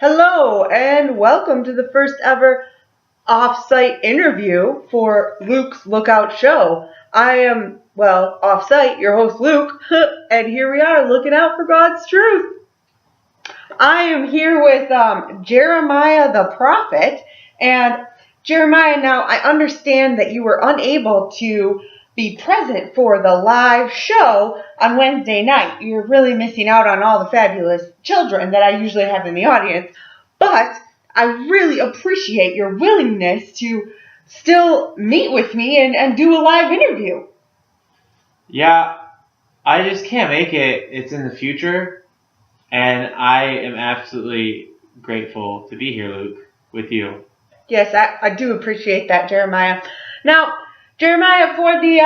Hello and welcome to the first ever off-site interview for Luke's Lookout Show. I am, off-site, your host Luke, and here we are looking out for God's truth. I am here with Jeremiah the prophet, and Jeremiah, now I understand that you were unable to be present for the live show on Wednesday night. You're really missing out on all the fabulous children that I usually have in the audience, but I really appreciate your willingness to still meet with me and do a live interview. Yeah, I just can't make it. It's in the future, and I am absolutely grateful to be here, Luke, with you. Yes, I do appreciate that, Jeremiah. Now, Jeremiah, for the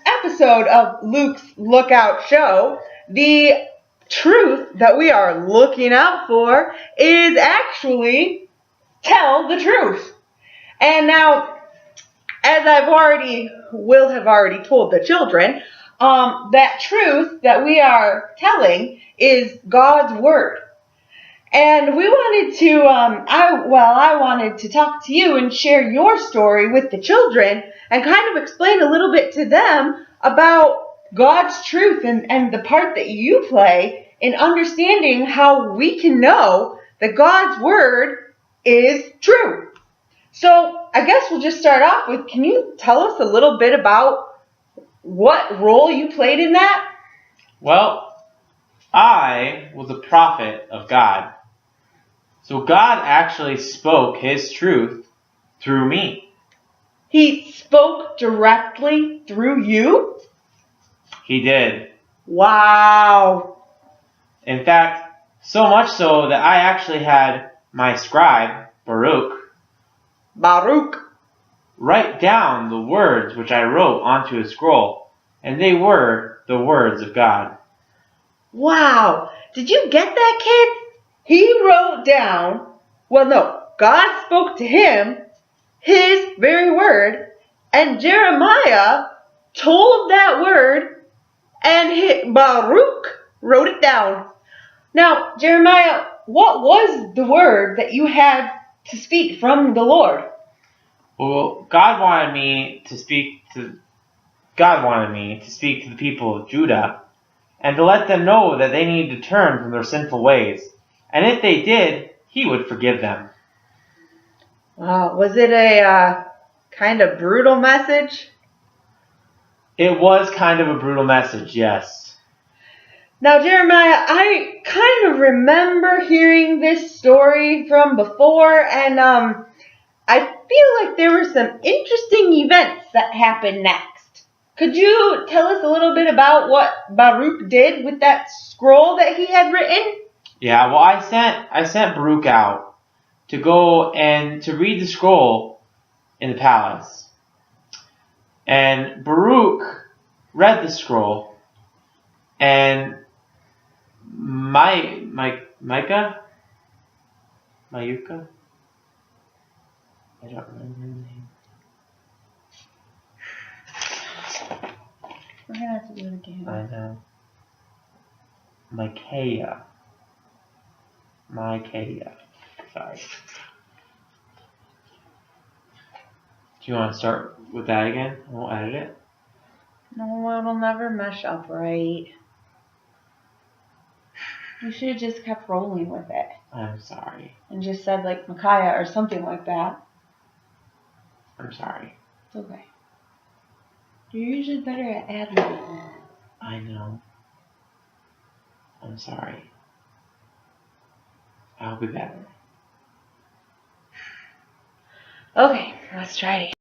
episode of Luke's Lookout Show, the truth that we are looking out for is actually tell the truth. And now, as have already told the children, that truth that we are telling is God's word. And we wanted to, I wanted to talk to you and share your story with the children and kind of explain a little bit to them about God's truth and the part that you play in understanding how we can know that God's word is true. So I guess we'll just start off with, can you tell us a little bit about what role you played in that? Well, I was a prophet of God. So God actually spoke His truth through me. He spoke directly through you? He did. Wow. In fact, so much so that I actually had my scribe, Baruch, write down the words which I wrote onto a scroll, and they were the words of God. Wow. Did you get that, kid? He wrote down, God spoke to him, his very word, and Jeremiah told that word, and Baruch wrote it down. Now, Jeremiah, what was the word that you had to speak from the Lord? Well, God wanted me to speak to the people of Judah and to let them know that they need to turn from their sinful ways. And if they did, He would forgive them. Wow, was it a kind of brutal message? It was kind of a brutal message, yes. Now, Jeremiah, I kind of remember hearing this story from before, and I feel like there were some interesting events that happened next. Could you tell us a little bit about what Baruch did with that scroll that he had written? Yeah, well, I sent Baruch out to go and to read the scroll in the palace. And Baruch read the scroll, and Mayuka? I don't remember her name. We're going to have to do it again. I know. Micaiah. Sorry. Do you want to start with that again? I won't edit it. No, it'll never mesh up right. You should have just kept rolling with it. I'm sorry. And just said like Micaiah or something like that. I'm sorry. It's okay. You're usually better at ad-libbing. I know. I'm sorry. I'll be better. Okay, let's try it again.